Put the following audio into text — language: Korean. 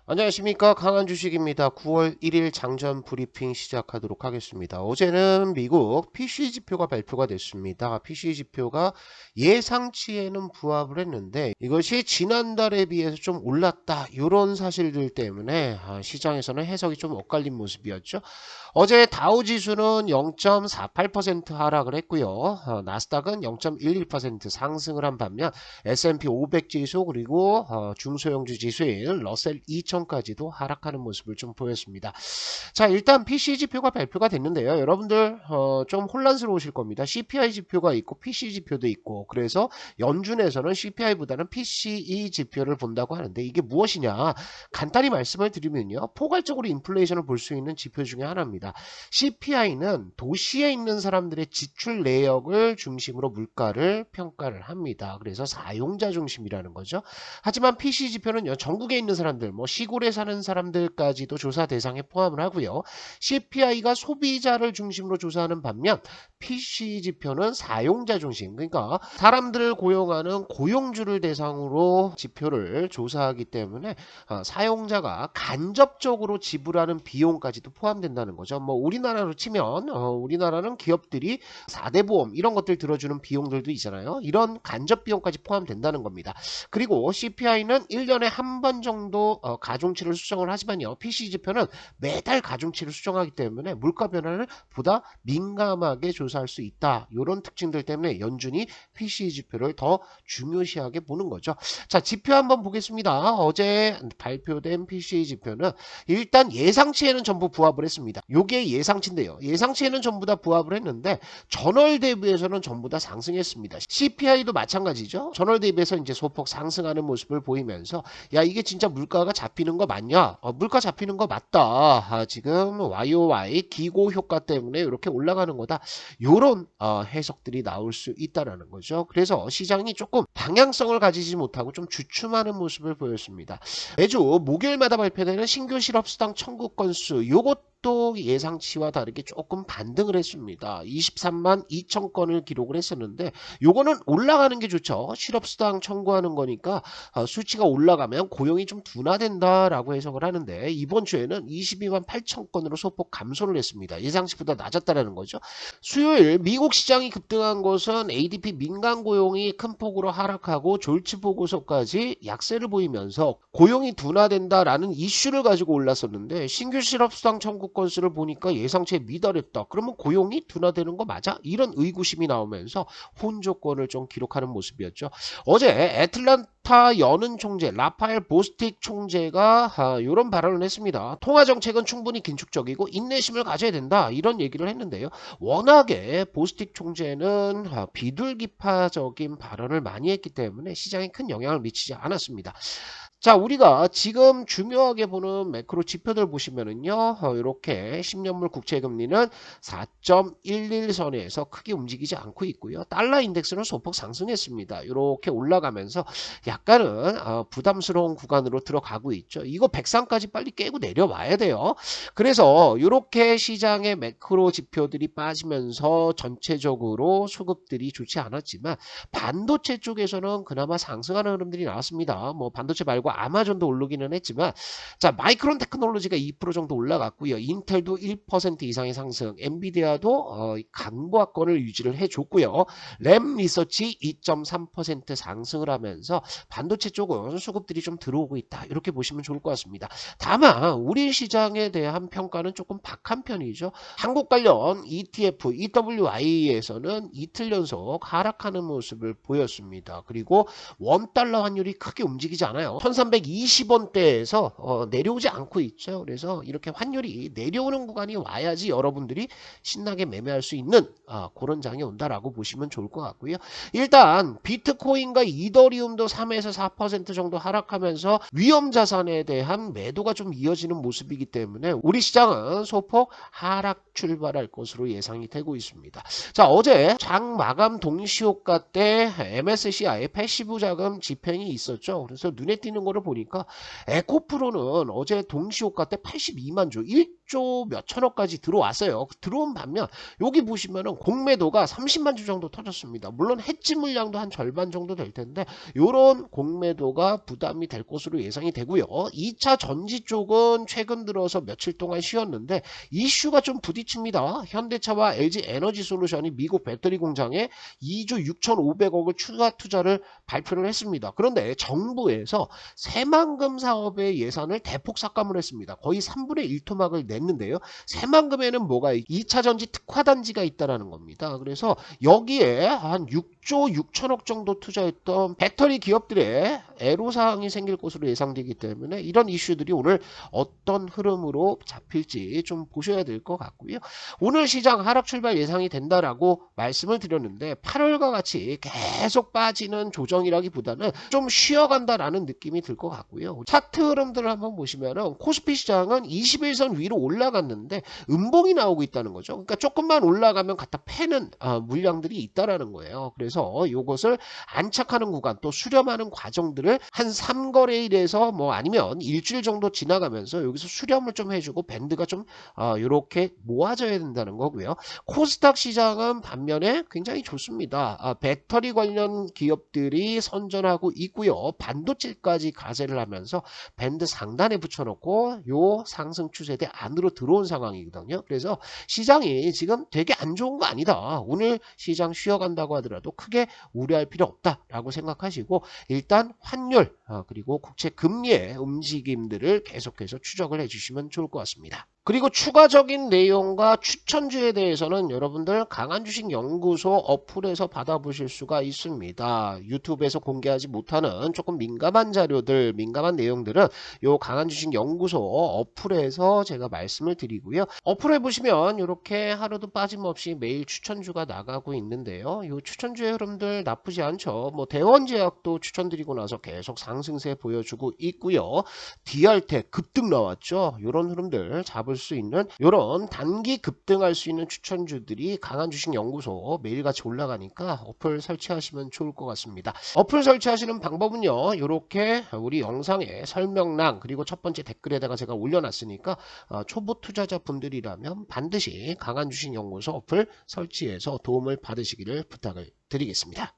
안녕하십니까, 강한 주식입니다. 9월 1일 장전 브리핑 시작하도록 하겠습니다. 어제는 미국 PCE 지표가 발표가 됐습니다. PCE 지표가 예상치에는 부합을 했는데 이것이 지난달에 비해서 좀 올랐다, 이런 사실들 때문에 시장에서는 해석이 좀 엇갈린 모습이었죠. 어제 다우지수는 0.48% 하락을 했고요. 나스닥은 0.11% 상승을 한 반면 S&P 500 지수, 그리고 중소형주 지수인 러셀 2000까지도 하락하는 모습을 좀 보였습니다. 자, 일단 PCE 지표가 발표가 됐는데요. 여러분들 좀 혼란스러우실 겁니다. CPI 지표가 있고 PCE 지표도 있고, 그래서 연준에서는 CPI보다는 PCE 지표를 본다고 하는데 이게 무엇이냐? 간단히 말씀을 드리면요, 포괄적으로 인플레이션을 볼 수 있는 지표 중에 하나입니다. CPI는 도시에 있는 사람들의 지출 내역을 중심으로 물가를 평가를 합니다. 그래서 사용자 중심이라는 거죠. 하지만 PC 지표는요, 전국에 있는 사람들, 뭐 시골에 사는 사람들까지도 조사 대상에 포함을 하고요. CPI가 소비자를 중심으로 조사하는 반면 PC 지표는 사용자 중심, 그러니까 사람들을 고용하는 고용주를 대상으로 지표를 조사하기 때문에 사용자가 간접적으로 지불하는 비용까지도 포함된다는 거죠. 뭐 우리나라로 치면 우리나라는 기업들이 4대 보험 이런 것들 들어주는 비용들도 있잖아요. 이런 간접 비용까지 포함된다는 겁니다. 그리고 CPI는 1년에 한 번 정도 가중치를 수정을 하지만요, PC 지표는 매달 가중치를 수정하기 때문에 물가 변화를 보다 민감하게 조사할 수 있다. 이런 특징들 때문에 연준이 PC 지표를 더 중요시하게 보는 거죠. 자, 지표 한번 보겠습니다. 어제 발표된 PCE 지표는 일단 예상치에는 전부 부합을 했습니다. 요게 예상치인데요. 예상치에는 전부 다 부합을 했는데 전월 대비해서는 전부 다 상승했습니다. CPI도 마찬가지죠. 전월 대비해서 이제 소폭 상승하는 모습을 보이면서 야, 이게 진짜 물가가 잡히는 거 맞냐? 물가 잡히는 거 맞다. 지금 YOY 기고 효과 때문에 이렇게 올라가는 거다. 요런 해석들이 나올 수 있다라는 거죠. 그래서 시장이 조금 방향성을 가지지 못하고 좀 주춤하는 모습을 보였습니다. 매주 목요일마다 발표되는 신규 실업수당 청구 건수, 요것도 예상치와 다르게 조금 반등을 했습니다. 23만 2천 건을 기록을 했었는데 요거는 올라가는 게 좋죠. 실업수당 청구하는 거니까 수치가 올라가면 고용이 좀 둔화된다라고 해석을 하는데 이번 주에는 22만 8천 건으로 소폭 감소를 했습니다. 예상치보다 낮았다라는 거죠. 수요일 미국 시장이 급등한 것은 ADP 민간 고용이 큰 폭으로 하락하고 졸지 보고서까지 약세를 보이면서 고용이 둔화된다라는 이슈를 가지고 올랐었는데 신규 실업수당 청구 건수를 보니까 예상치에 미달했다. 그러면 고용이 둔화되는 거 맞아? 이런 의구심이 나오면서 혼조권을 좀 기록하는 모습이었죠. 어제 애틀란타 연은 총재 라파엘 보스틱 총재가 이런 발언을 했습니다. 통화 정책은 충분히 긴축적이고 인내심을 가져야 된다, 이런 얘기를 했는데요. 워낙에 보스틱 총재는 비둘기파적인 발언을 많이 했기 때문에 시장에 큰 영향을 미치지 않았습니다. 자, 우리가 지금 중요하게 보는 매크로 지표들 보시면은요, 이렇게 10년물 국채금리는 4.11선에서 크게 움직이지 않고 있고요. 달러 인덱스는 소폭 상승했습니다. 이렇게 올라가면서 약간은 부담스러운 구간으로 들어가고 있죠. 이거 103까지 빨리 깨고 내려와야 돼요. 그래서 이렇게 시장의 매크로 지표들이 빠지면서 전체적으로 수급들이 좋지 않았지만 반도체 쪽에서는 그나마 상승하는 흐름들이 나왔습니다. 뭐 반도체 말고 아마존도 오르기는 했지만, 자, 마이크론 테크놀로지가 2% 정도 올라갔고요. 인텔도 1% 이상의 상승, 엔비디아도 강보합권을 유지를 해줬고요. 램 리서치 2.3% 상승을 하면서 반도체 쪽은 수급들이 좀 들어오고 있다, 이렇게 보시면 좋을 것 같습니다. 다만 우리 시장에 대한 평가는 조금 박한 편이죠. 한국 관련 ETF, EWI에서는 이틀 연속 하락하는 모습을 보였습니다. 그리고 원달러 환율이 크게 움직이지 않아요. 1320원대에서 내려오지 않고 있죠. 그래서 이렇게 환율이 내려오는 구간이 와야지 여러분들이 신나게 매매할 수 있는 그런 장이 온다라고 보시면 좋을 것 같고요. 일단 비트코인과 이더리움도 3에서 4% 정도 하락하면서 위험 자산에 대한 매도가 좀 이어지는 모습이기 때문에 우리 시장은 소폭 하락 출발할 것으로 예상이 되고 있습니다. 자, 어제 장 마감 동시효과 때 MSCI 패시브 자금 집행이 있었죠. 그래서 눈에 띄는 거를 보니까 에코프로는 어제 동시효과 때 82만 주, 6조 몇천억까지 들어왔어요. 들어온 반면 여기 보시면은 공매도가 30만 주 정도 터졌습니다. 물론 해지 물량도 한 절반 정도 될 텐데 요런 공매도가 부담이 될 것으로 예상이 되고요. 2차 전지 쪽은 최근 들어서 며칠 동안 쉬었는데 이슈가 좀 부딪힙니다. 현대차와 LG 에너지 솔루션이 미국 배터리 공장에 2조 6,500억을 추가 투자를 발표를 했습니다. 그런데 정부에서 새만금 사업의 예산을 대폭 삭감을 했습니다. 거의 3분의 1 토막을 냈는데요. 새만금에는 뭐가 2차 전지 특화단지가 있다는 겁니다. 그래서 여기에 한 6조 6천억 정도 투자했던 배터리 기업들의 애로사항이 생길 것으로 예상되기 때문에 이런 이슈들이 오늘 어떤 흐름으로 잡힐지 좀 보셔야 될 것 같고요. 오늘 시장 하락 출발 예상이 된다라고 말씀을 드렸는데 8월과 같이 계속 빠지는 조정이라기보다는 좀 쉬어간다라는 느낌이 들 것 같고요. 차트 흐름들을 한번 보시면은 코스피 시장은 21선 위로 올라갔는데 음봉이 나오고 있다는 거죠. 그러니까 조금만 올라가면 갖다 패는 물량들이 있다라는 거예요. 그래서 이것을 안착하는 구간 또 수렴하는 과정들을 한 3거래일에서 뭐 아니면 일주일 정도 지나가면서 여기서 수렴을 좀 해주고 밴드가 좀 이렇게 모아져야 된다는 거고요. 코스닥 시장은 반면에 굉장히 좋습니다. 배터리 관련 기업들이 선전하고 있고요. 반도체까지 가세를 하면서 밴드 상단에 붙여놓고 요 상승 추세대 안으로 들어온 상황이거든요. 그래서 시장이 지금 되게 안 좋은 거 아니다. 오늘 시장 쉬어간다고 하더라도 크게 우려할 필요 없다라고 생각하시고 일단 환율 그리고 국채 금리의 움직임들을 계속해서 추적을 해주시면 좋을 것 같습니다. 그리고 추가적인 내용과 추천주에 대해서는 여러분들 강한주식연구소 어플에서 받아보실 수가 있습니다. 유튜브에서 공개하지 못하는 조금 민감한 자료들, 민감한 내용들은 요 강한주식연구소 어플에서 제가 말씀을 드리고요. 어플에 보시면 이렇게 하루도 빠짐없이 매일 추천주가 나가고 있는데요. 요 추천주의 흐름들 나쁘지 않죠. 뭐 대원제약도 추천드리고 나서 계속 상승세 보여주고 있고요. DR텍 급등 나왔죠. 이런 흐름들 잡을 수 있는 이런 단기 급등할 수 있는 추천주들이 강한주식연구소 매일같이 올라가니까 어플 설치하시면 좋을 것 같습니다. 어플 설치하시는 방법은요. 이렇게 우리 영상의 설명란 그리고 첫 번째 댓글에다가 제가 올려놨으니까 초보 투자자 분들이라면 반드시 강한주식연구소 어플 설치해서 도움을 받으시기를 부탁을 드리겠습니다.